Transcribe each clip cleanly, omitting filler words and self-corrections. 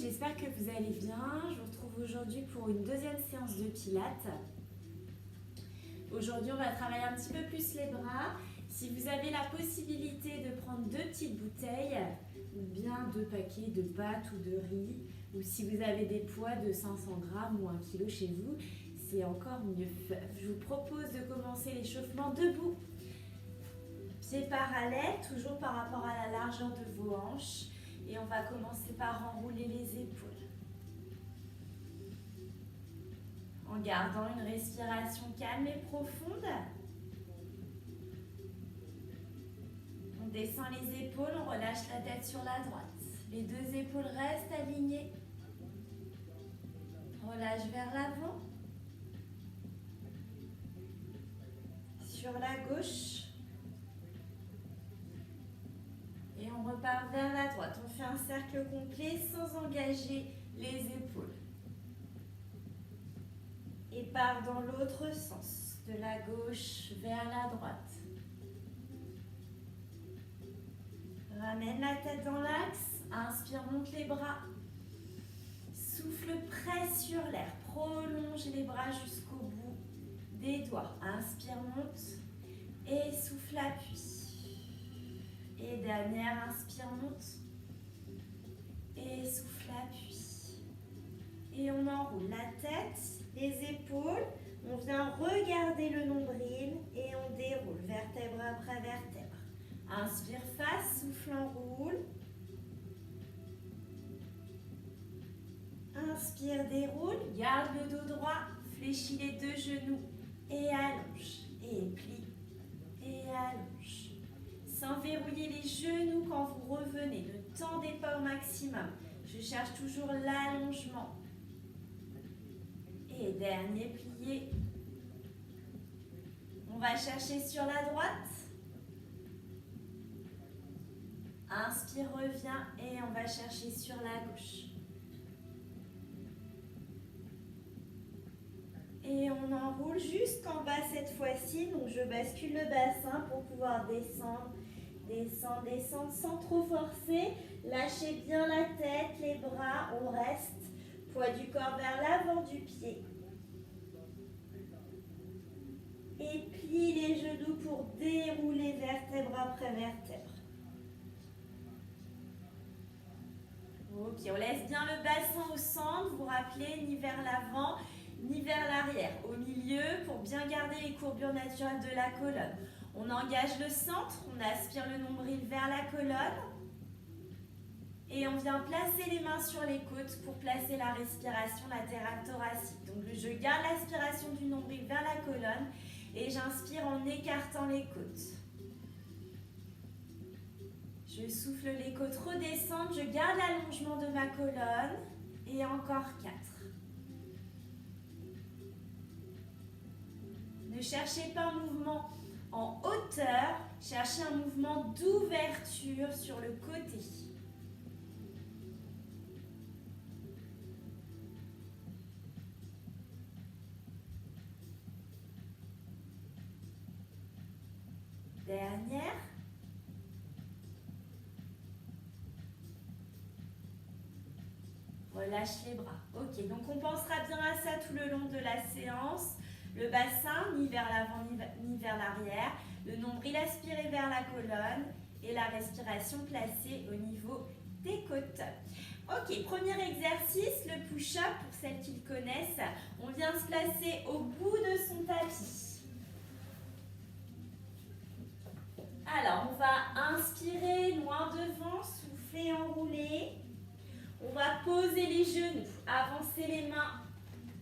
j'espère que vous allez bien. Je vous retrouve aujourd'hui pour une deuxième séance de pilates. Aujourd'hui, on va travailler un petit peu plus les bras. Si vous avez la possibilité de prendre 2 petites bouteilles, ou bien 2 paquets de pâtes ou de riz, ou si vous avez des poids de 500 grammes ou 1 kg chez vous, c'est encore mieux. Je vous propose de commencer l'échauffement debout. Pieds parallèles, toujours par rapport à la largeur de vos hanches. Et on va commencer par enrouler les épaules. En gardant une respiration calme et profonde. On descend les épaules, on relâche la tête sur la droite. Les 2 épaules restent alignées. Relâche vers l'avant. Sur la gauche. Et on repart vers la droite. On fait un cercle complet sans engager les épaules. Et part dans l'autre sens, de la gauche vers la droite. Ramène la tête dans l'axe. Inspire, monte les bras. Souffle, presse sur l'air. Prolonge les bras jusqu'au bout des doigts. Inspire, monte. Et souffle, appuie. Et dernière, inspire, monte. Et souffle, appuie. Et on enroule la tête, les épaules. On vient regarder le nombril et on déroule vertèbre après vertèbre. Inspire, face, souffle, enroule. Inspire, déroule. Garde le dos droit. Fléchis les 2 genoux. Et allonge. Et plie. Et allonge. Sans verrouiller les genoux quand vous revenez. Ne tendez pas au maximum. Je cherche toujours l'allongement. Et dernier plié. On va chercher sur la droite. Inspire, reviens et on va chercher sur la gauche. Et on enroule jusqu'en bas cette fois-ci. Donc je bascule le bassin pour pouvoir descendre. Descendre, descendre sans trop forcer. Lâchez bien la tête, les bras, on reste. Poids du corps vers l'avant du pied. Et plie les genoux pour dérouler vertèbre après vertèbre. Ok, on laisse bien le bassin au centre. Vous vous rappelez, ni vers l'avant, ni vers l'arrière. Au milieu, pour bien garder les courbures naturelles de la colonne. On engage le centre, on aspire le nombril vers la colonne. Et on vient placer les mains sur les côtes pour placer la respiration latérale thoracique. Donc je garde l'aspiration du nombril vers la colonne et j'inspire en écartant les côtes. Je souffle, les côtes redescendent, je garde l'allongement de ma colonne et encore 4. Ne cherchez pas un mouvement en hauteur, cherchez un mouvement d'ouverture sur le côté. Dernière. Relâche les bras. Ok, donc on pensera bien à ça tout le long de la séance. Le bassin, ni vers l'avant ni vers l'arrière. Le nombril aspiré vers la colonne. Et la respiration placée au niveau des côtes. Ok, premier exercice, le push-up pour celles qui le connaissent. On vient se placer au bout de son tapis. Alors, on va inspirer loin devant, souffler, enrouler. On va poser les genoux, avancer les mains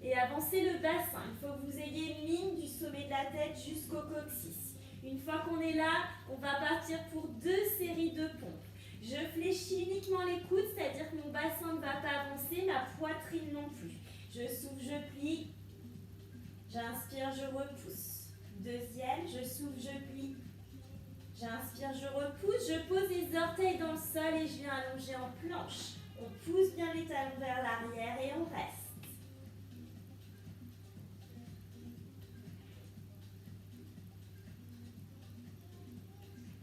et avancer le bassin. Il faut que vous ayez une ligne du sommet de la tête jusqu'au coccyx. Une fois qu'on est là, on va partir pour 2 séries de pompes. Je fléchis uniquement les coudes, c'est-à-dire que mon bassin ne va pas avancer, ma poitrine non plus. Je souffle, je plie. J'inspire, je repousse. Deuxième, je souffle, je plie. J'inspire, je repousse. Je pose les orteils dans le sol et je viens allonger en planche. On pousse bien les talons vers l'arrière et on reste.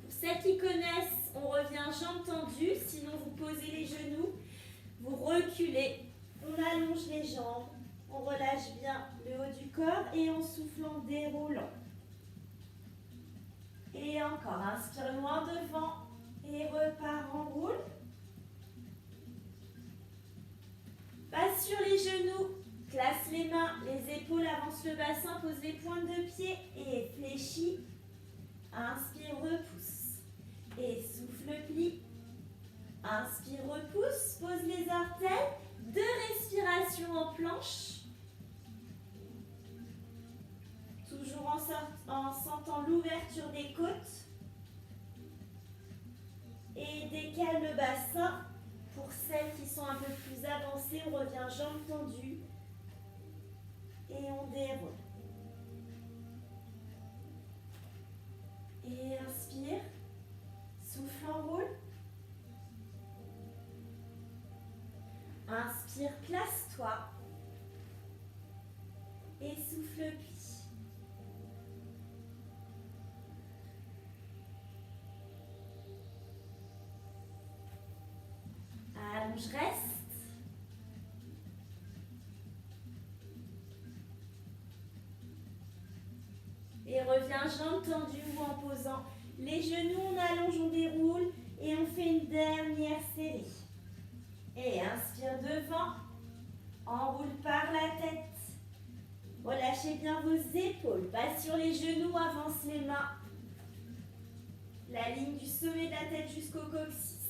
Pour celles qui connaissent, on revient jambes tendues. Sinon, vous posez les genoux. Vous reculez. On allonge les jambes. On relâche bien le haut du corps et en soufflant, déroulant. Et encore, inspire loin devant et repart en roule. Passe sur les genoux, classe les mains, les épaules, avance le bassin, pose les pointes de pied et fléchis. Inspire, repousse. Et souffle, plie. Inspire, repousse, pose les orteils. 2 respirations en planche. Toujours en sentant l'ouverture des côtes. Et décale le bassin. Pour celles qui sont un peu plus avancées, on revient jambes tendues. Et on déroule. Et inspire. Souffle, enroule. Inspire, place-toi. Et souffle, plie. Allonge, reste. Et reviens jambes tendues ou en posant les genoux, on allonge, on déroule et on fait une dernière série. Et inspire devant, enroule par la tête. Relâchez bien vos épaules, passe sur les genoux, avance les mains. La ligne du sommet de la tête jusqu'au coccyx.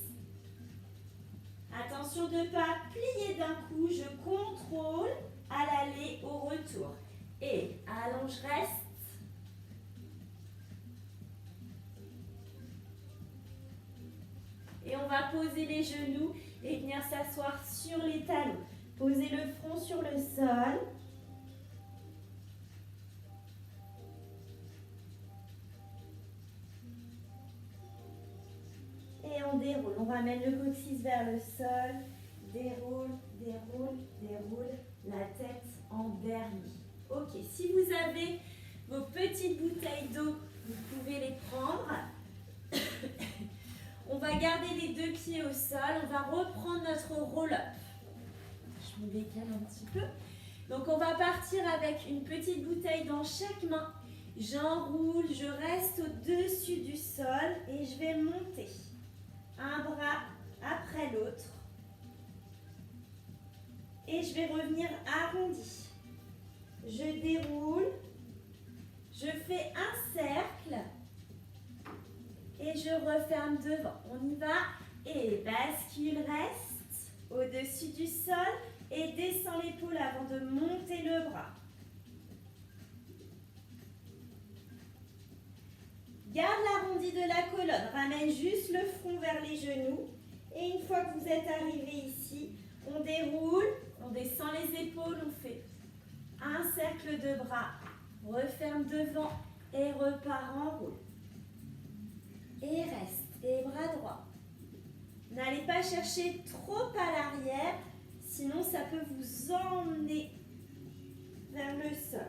Attention de ne pas plier d'un coup, je contrôle à l'aller, au retour. Et allonge, reste. Et on va poser les genoux et venir s'asseoir sur les talons. Posez le front sur le sol. Et on déroule. On ramène le coccyx vers le sol. Déroule, déroule, déroule. La tête en dernier. Ok, si vous avez vos petites bouteilles d'eau, vous pouvez les prendre. On va garder les 2 pieds au sol. On va reprendre notre roll-up. Je me décale un petit peu. Donc, on va partir avec une petite bouteille dans chaque main. J'enroule, je reste au-dessus du sol et je vais monter. Un bras après l'autre. Et je vais revenir arrondi. Je déroule. Je fais un cercle. Et je referme devant. On y va. Et bascule, reste au-dessus du sol. Et descend l'épaule avant de monter le bras. Garde l'arrondi de la colonne. Ramène juste le front vers les genoux. Et une fois que vous êtes arrivé ici, on déroule. On descend les épaules. On fait un cercle de bras. Referme devant et repart en roule. Et reste, et bras droit. N'allez pas chercher trop à l'arrière, sinon ça peut vous emmener vers le sol.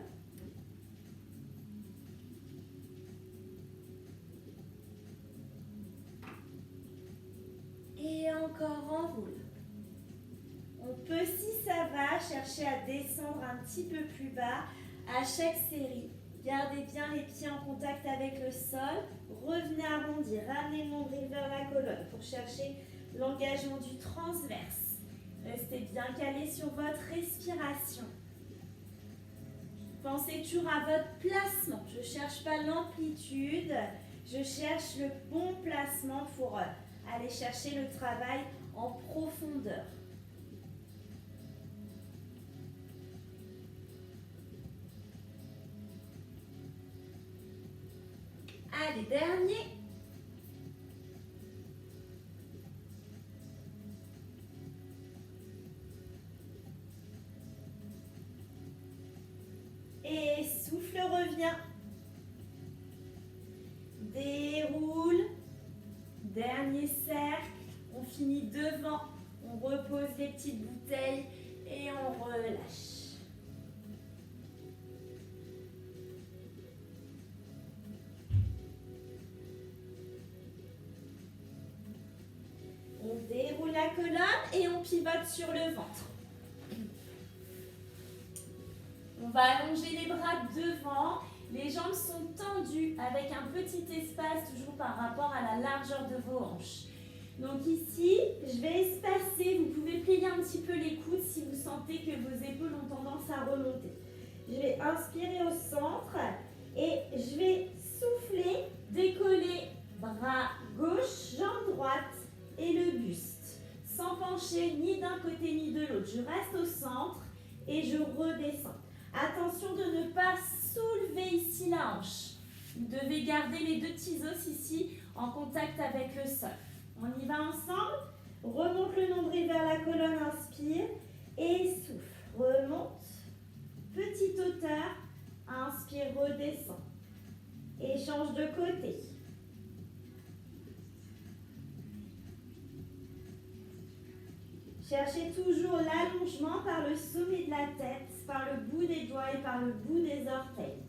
Et encore enroule. On peut, si ça va, chercher à descendre un petit peu plus bas à chaque série. Gardez bien les pieds en contact avec le sol. Revenez arrondir, ramenez le nombril vers la colonne pour chercher l'engagement du transverse. Restez bien calé sur votre respiration. Pensez toujours à votre placement. Je ne cherche pas l'amplitude, je cherche le bon placement pour aller chercher le travail en profondeur. Allez, dernier. Et souffle, revient. Déroule. Dernier cercle. On finit devant. On repose les petites bouteilles et on relâche. On déroule la colonne et on pivote sur le ventre. On va allonger les bras devant. Les jambes sont tendues avec un petit espace toujours par rapport à la largeur de vos hanches. Donc ici, je vais espacer. Vous pouvez plier un petit peu les coudes si vous sentez que vos épaules ont tendance à remonter. Je vais inspirer au centre et je vais souffler, décoller bras gauche, jambe droite et le buste. Sans pencher ni d'un côté ni de l'autre. Je reste au centre et je redescends. Attention de ne pas soulever ici la hanche. Vous devez garder les deux petits os ici en contact avec le sol. On y va ensemble. Remonte le nombril vers la colonne, inspire et souffle. Remonte. Petite hauteur. Inspire, redescend. Et change de côté. Cherchez toujours l'allongement par le sommet de la tête, par le bout des doigts et par le bout des orteils.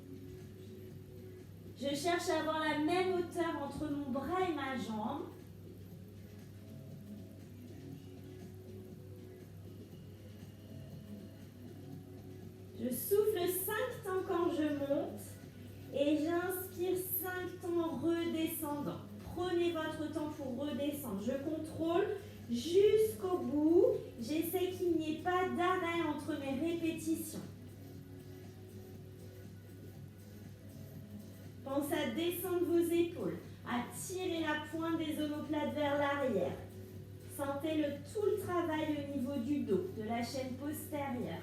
Je cherche à avoir la même hauteur entre mon bras et ma jambe. Je souffle 5 temps quand je monte et j'inspire 5 temps en redescendant. Prenez votre temps pour redescendre. Je contrôle jusqu'au bout. J'essaie qu'il n'y ait pas d'arrêt entre mes répétitions. Pensez à descendre vos épaules, à tirer la pointe des omoplates vers l'arrière. Sentez tout le travail au niveau du dos, de la chaîne postérieure.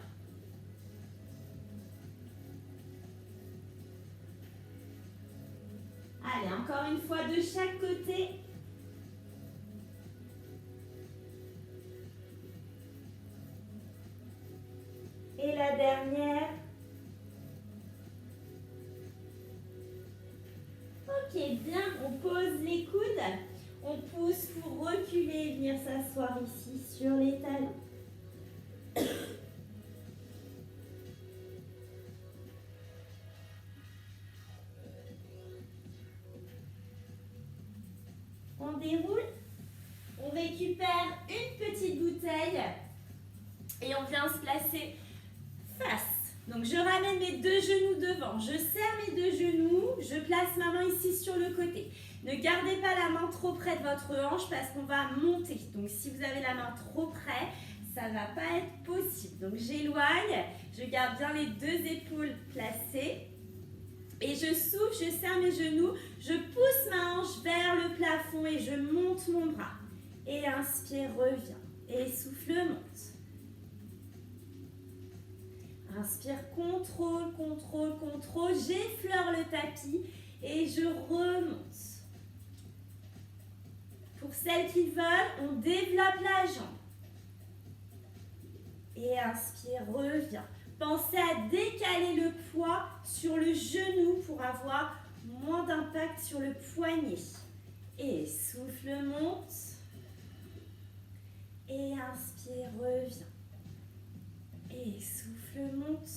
Allez, encore une fois de chaque côté. Et la dernière. Ok, bien, on pose les coudes. On pousse pour reculer et venir s'asseoir ici sur les talons. On déroule, on récupère une petite bouteille et on vient se placer face. Donc je ramène mes deux genoux devant, je serre mes deux genoux, je place ma main ici sur le côté. Ne gardez pas la main trop près de votre hanche parce qu'on va monter. Donc si vous avez la main trop près, ça ne va pas être possible. Donc j'éloigne, je garde bien les deux épaules placées. Et je souffle, je serre mes genoux, je pousse ma hanche vers le plafond et je monte mon bras. Et inspire, reviens. Et souffle, monte. Inspire, contrôle, contrôle, contrôle. J'effleure le tapis et je remonte. Pour celles qui veulent, on développe la jambe. Et inspire, reviens. Pensez à décaler le poids sur le genou pour avoir moins d'impact sur le poignet. Et souffle, monte. Et inspire, reviens. Et souffle, monte.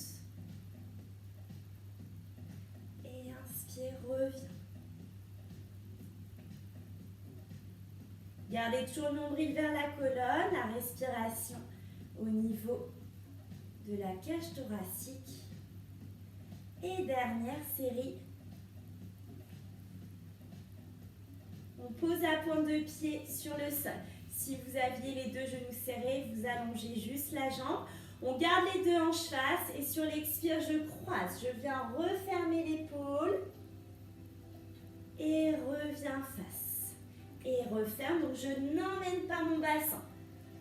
Et inspire, reviens. Gardez toujours le nombril vers la colonne, la respiration au niveau de la cage thoracique. Et dernière série. On pose la pointe de pied sur le sol. Si vous aviez les deux genoux serrés, vous allongez juste la jambe. On garde les deux hanches face et sur l'expire, je croise. Je viens refermer l'épaule et reviens face. Et referme, donc je n'emmène pas mon bassin.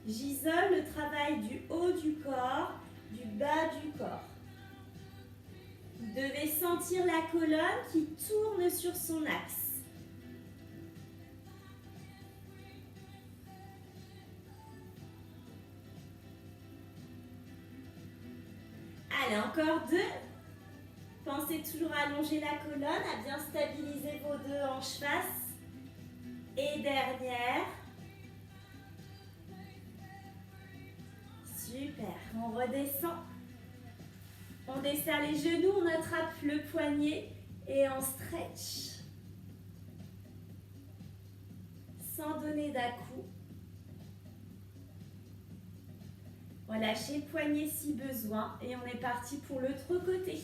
J'isole le travail du haut du corps, du bas du corps. Vous devez sentir la colonne qui tourne sur son axe. Allez, encore deux. Pensez toujours à allonger la colonne, à bien stabiliser vos deux hanches face. Et dernière. Super, on redescend. On desserre les genoux, on attrape le poignet et on stretch. Sans donner d'à-coups. Relâchez le poignet si besoin et on est parti pour l'autre côté.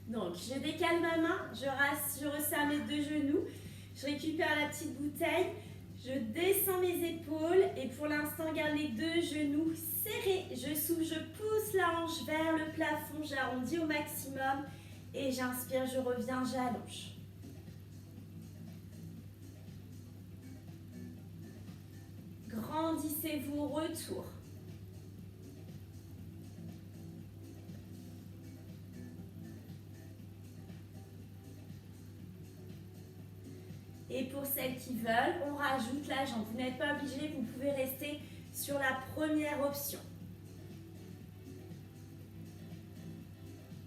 Donc, je décale ma main, je resserre mes deux genoux, je récupère la petite bouteille, je descends mes épaules et pour l'instant, garde les deux genoux serrés. Je souffle, je pousse la hanche vers le plafond, j'arrondis au maximum et j'inspire, je reviens, j'allonge. Grandissez-vous au retour. Et pour celles qui veulent, on rajoute la jambe. Vous n'êtes pas obligé, vous pouvez rester sur la première option.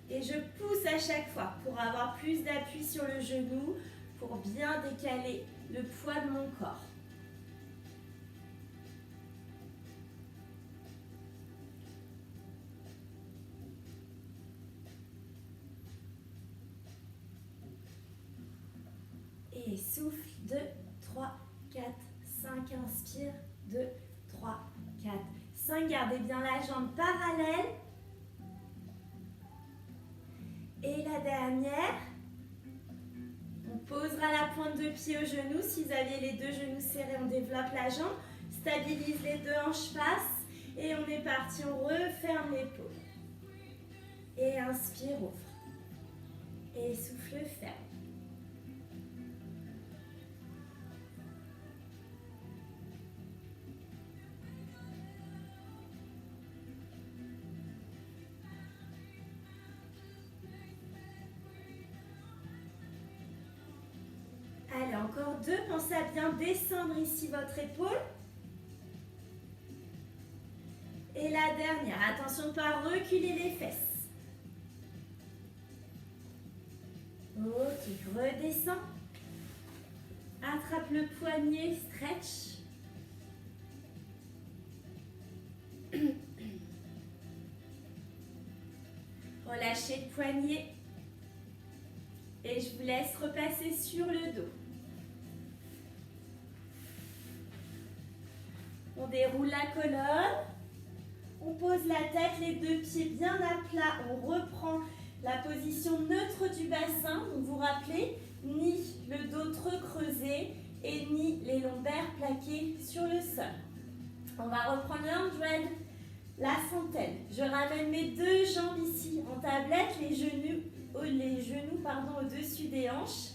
Et je pousse à chaque fois pour avoir plus d'appui sur le genou, pour bien décaler le poids de mon corps. Et souffle, 2, 3, 4, 5, inspire, 2, 3, 4, 5, gardez bien la jambe parallèle. Et la dernière, on posera la pointe de pied au genou. Si vous avez les deux genoux serrés, on développe la jambe, stabilise les deux hanches face et on est parti, on referme l'épaule. Et inspire, ouvre. Et souffle, ferme. Allez, encore deux. Pensez à bien descendre ici votre épaule. Et la dernière. Attention de ne pas reculer les fesses. Ok, redescends. Attrape le poignet, stretch. Relâchez le poignet. Et je vous laisse repasser sur le dos. On déroule la colonne, on pose la tête, les deux pieds bien à plat, on reprend la position neutre du bassin. Donc vous rappelez, ni le dos trop creusé et ni les lombaires plaqués sur le sol. On va reprendre la centaine. Je ramène mes deux jambes ici en tablette, les genoux au-dessus des hanches.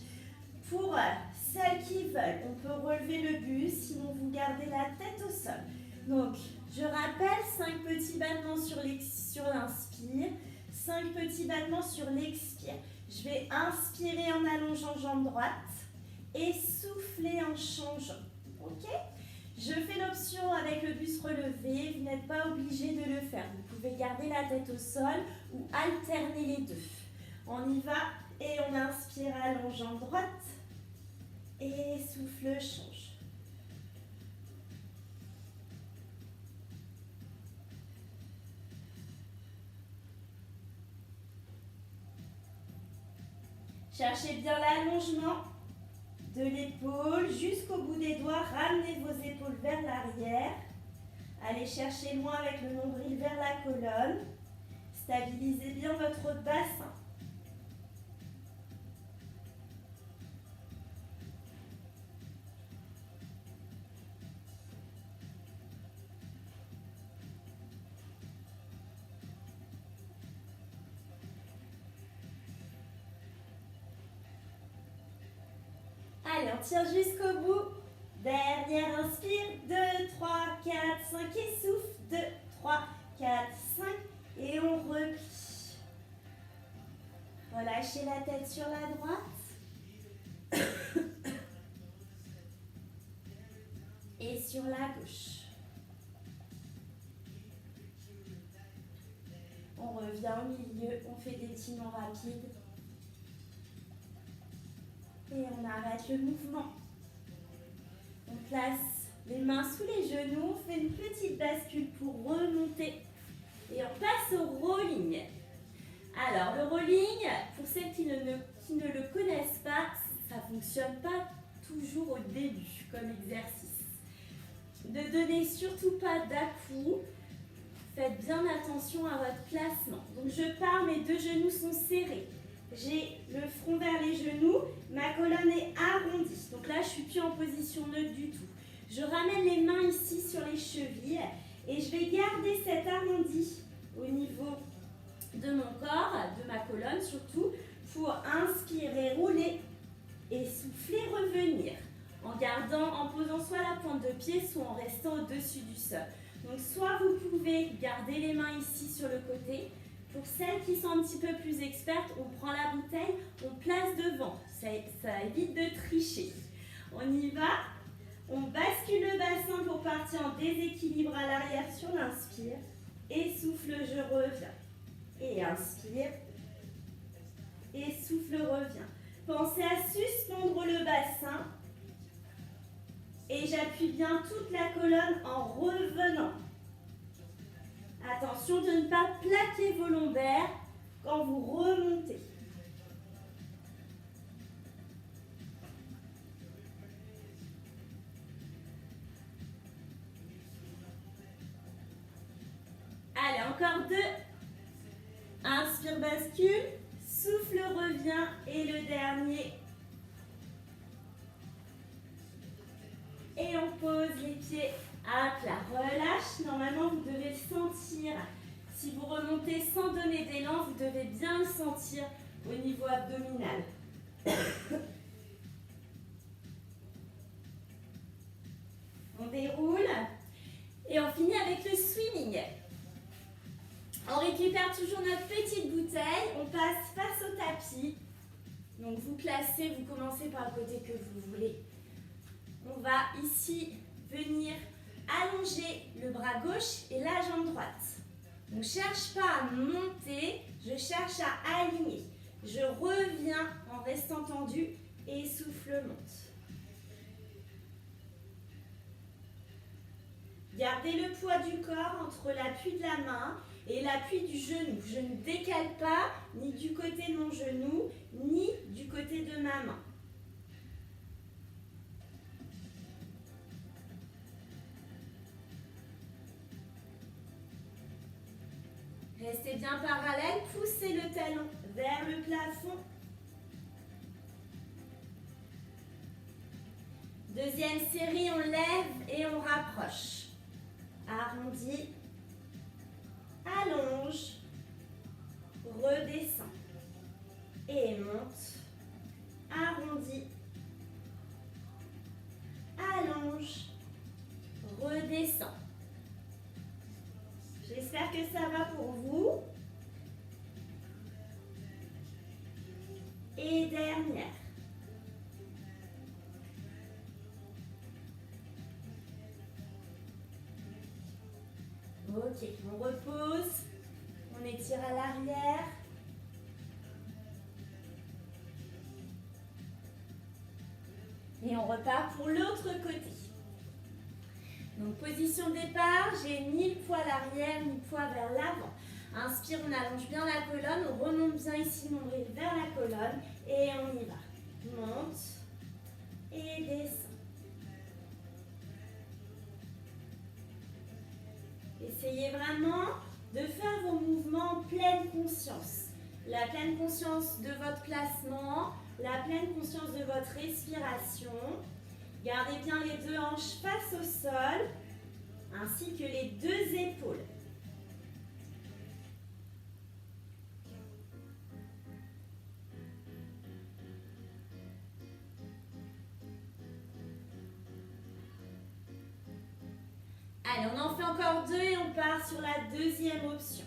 Pour celles qui veulent, on peut relever le buste, sinon vous gardez la tête au sol. Donc, je rappelle, 5 petits battements sur l'inspire, 5 petits battements sur l'expire. Je vais inspirer en allongeant jambe droite et souffler en changeant. Ok ? Je fais l'option avec le buste relevé, vous n'êtes pas obligé de le faire. Vous pouvez garder la tête au sol ou alterner les deux. On y va et on inspire, allonge jambe droite. Et souffle, change. Cherchez bien l'allongement de l'épaule jusqu'au bout des doigts. Ramenez vos épaules vers l'arrière. Allez chercher loin avec le nombril vers la colonne. Stabilisez bien votre bassin. Allez, on tire jusqu'au bout. Dernière inspire. 2, 3, 4, 5. Et souffle. 2, 3, 4, 5. Et on replie. Relâchez la tête sur la droite. Et sur la gauche. On revient au milieu. On fait des étirements rapides. Et on arrête le mouvement. On place les mains sous les genoux, on fait une petite bascule pour remonter. Et on passe au rolling. Alors, le rolling, pour celles qui ne le connaissent pas, ça ne fonctionne pas toujours au début comme exercice. Ne donnez surtout pas d'à-coups. Faites bien attention à votre placement. Donc je pars, mes deux genoux sont serrés. J'ai le front vers les genoux, ma colonne est arrondie. Donc là, je ne suis plus en position neutre du tout. Je ramène les mains ici sur les chevilles et je vais garder cet arrondi au niveau de mon corps, de ma colonne surtout, pour inspirer, rouler et souffler, revenir. En gardant, en posant soit la pointe de pied, soit en restant au-dessus du sol. Donc soit vous pouvez garder les mains ici sur le côté. Pour celles qui sont un petit peu plus expertes, on prend la bouteille, on place devant. Ça évite de tricher. On y va. On bascule le bassin pour partir en déséquilibre à l'arrière sur l'inspire. Et souffle, je reviens. Et inspire. Et souffle, reviens. Pensez à suspendre le bassin. Et j'appuie bien toute la colonne en revenant. Attention de ne pas plaquer vos lombaires quand vous remontez. Allez, encore 2. Inspire, bascule. Souffle, revient. Et le dernier. Et on pose les pieds à plat. Relâche. Normalement, vous devez le sentir. Si vous remontez sans donner d'élan, vous devez bien le sentir au niveau abdominal. On déroule. Et on finit avec le swimming. On récupère toujours notre petite bouteille. On passe face au tapis. Donc vous placez, vous commencez par le côté que vous voulez. On va ici venir allonger le bras gauche et la jambe droite. On ne cherche pas à monter, je cherche à aligner. Je reviens en restant tendu et souffle monte. Gardez le poids du corps entre l'appui de la main et l'appui du genou. Je ne décale pas ni du côté de mon genou, ni du côté de ma main. Restez bien parallèle, poussez le talon vers le plafond. Deuxième série, on lève et on rapproche. Arrondi, allonge, redescend et monte. Arrondi, allonge, redescend. J'espère que ça va pour vous. Et dernière. Ok, on repose. On étire à l'arrière. Et on repart pour l'autre côté. Donc, position de départ, j'ai ni le poids à l'arrière, ni le poids vers l'avant. Inspire, on allonge bien la colonne, on remonte bien ici, nombril vers la colonne, et on y va. Monte et descend. Essayez vraiment de faire vos mouvements en pleine conscience. La pleine conscience de votre placement, la pleine conscience de votre respiration. Gardez bien les deux hanches face au sol, ainsi que les deux épaules. Allez, on en fait encore 2 et on part sur la deuxième option.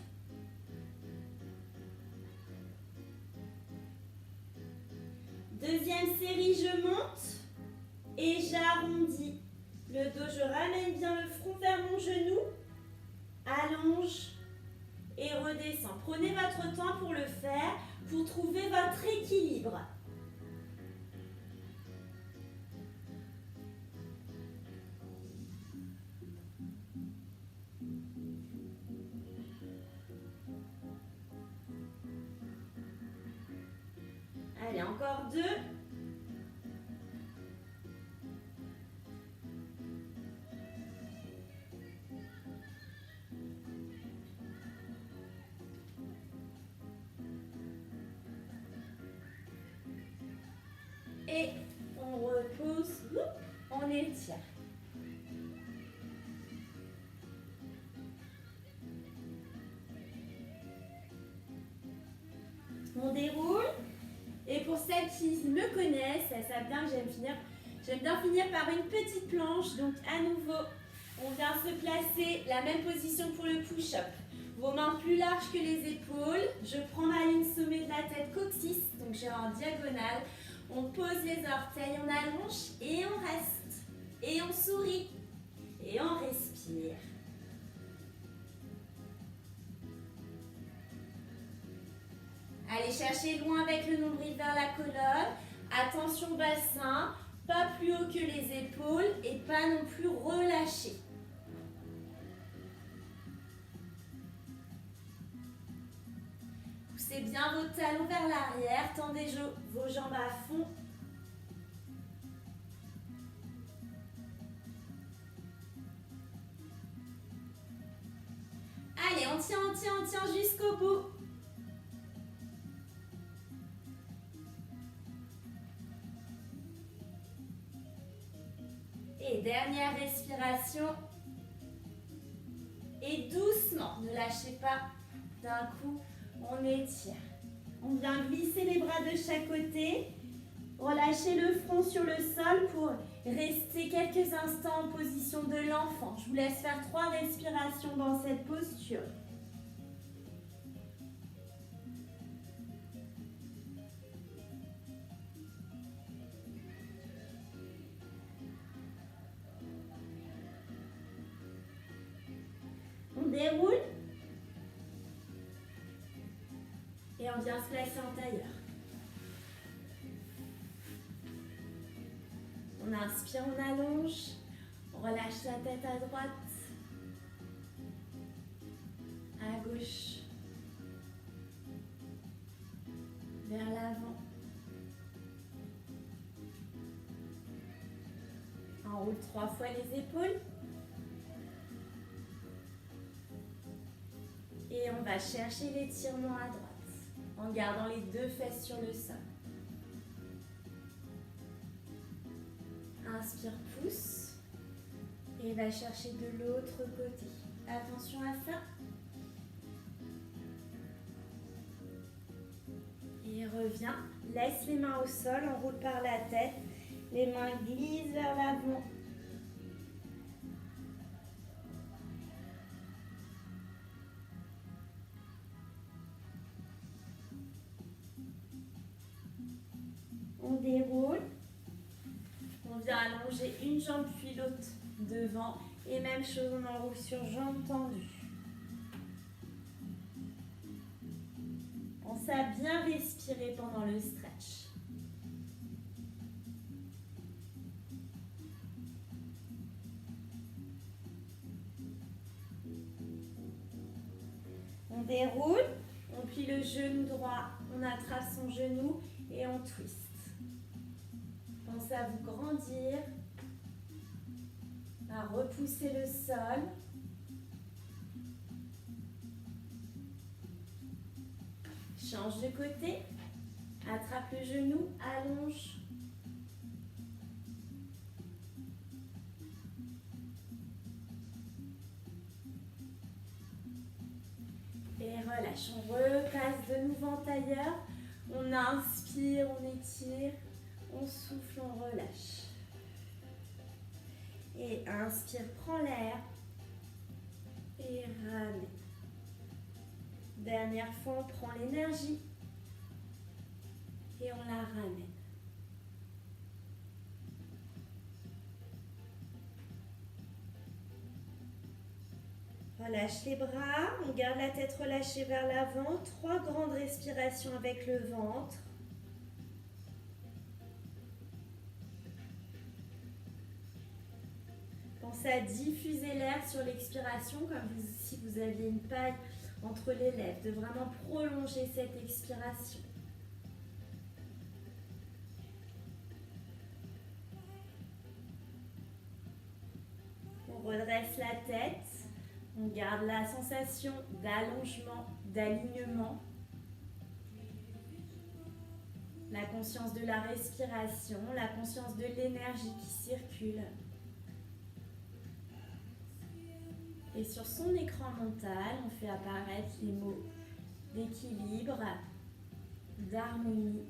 Deuxième série, je monte. Et j'arrondis le dos, je ramène bien le front vers mon genou, allonge et redescend. Prenez votre temps pour le faire, pour trouver votre équilibre. Allez, encore 2. Et on repose, on étire. On déroule. Et pour celles qui me connaissent, elles savent bien que j'aime bien finir par une petite planche. Donc à nouveau, on vient se placer, la même position pour le push-up. Vos mains plus larges que les épaules. Je prends ma ligne sommet de la tête coccyx, donc j'ai en diagonale. On pose les orteils, on allonge et on reste. Et on sourit. Et on respire. Allez chercher loin avec le nombril vers la colonne. Attention bassin, pas plus haut que les épaules et pas non plus relâché. Poussez bien vos talons vers l'arrière, tendez vos jambes à fond. Allez, on tient jusqu'au bout. Et dernière respiration. Et doucement, ne lâchez pas d'un coup, on étire. On vient glisser les bras de chaque côté. Relâchez le front sur le sol pour rester quelques instants en position de l'enfant. Je vous laisse faire 3 respirations dans cette posture. On déroule. Et on vient se placer en tailleur. On inspire, on allonge. On relâche la tête à droite, à gauche, vers l'avant. On roule 3 fois les épaules. Et on va chercher l'étirement à droite, en gardant les 2 fesses sur le sol. Inspire, pousse. Et va chercher de l'autre côté. Attention à ça. Et reviens. Laisse les mains au sol, on roule par la tête. Les mains glissent vers l'avant. On déroule. On vient allonger une jambe puis l'autre devant. Et même chose, on enroule sur jambes tendues. Pensez à bien respirer pendant le stretch. On déroule, on plie le genou droit, on attrape son genou et on twist. Pensez à vous grandir, à repousser le sol. Change de côté, attrape le genou, allonge. Et relâche, on repasse de nouveau en tailleur. On inspire, on étire, on souffle, on relâche. Et inspire, prends l'air. Et ramène. Dernière fois, on prend l'énergie. Et on la ramène. Relâche les bras, on garde la tête relâchée vers l'avant. 3 grandes respirations avec le ventre. Pensez à diffuser l'air sur l'expiration comme si vous aviez une paille entre les lèvres, de vraiment prolonger cette expiration. On redresse la tête. On garde la sensation d'allongement, d'alignement. La conscience de la respiration, la conscience de l'énergie qui circule. Et sur son écran mental, on fait apparaître les mots d'équilibre, d'harmonie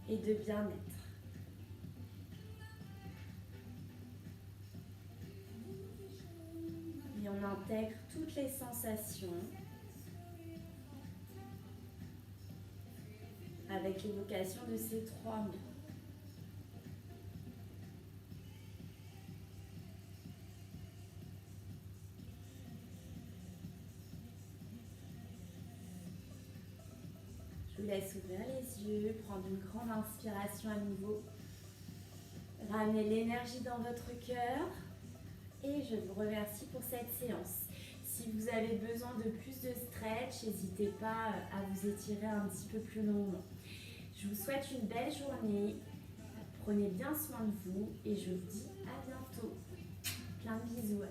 et de bien-être. Et on intègre toutes les sensations avec l'évocation de ces 3 mots. Je vous laisse ouvrir les yeux, prendre une grande inspiration à nouveau. Ramenez l'énergie dans votre cœur et je vous remercie pour cette séance. Si vous avez besoin de plus de stretch, n'hésitez pas à vous étirer un petit peu plus longuement. Je vous souhaite une belle journée. Prenez bien soin de vous et je vous dis à bientôt. Plein de bisous.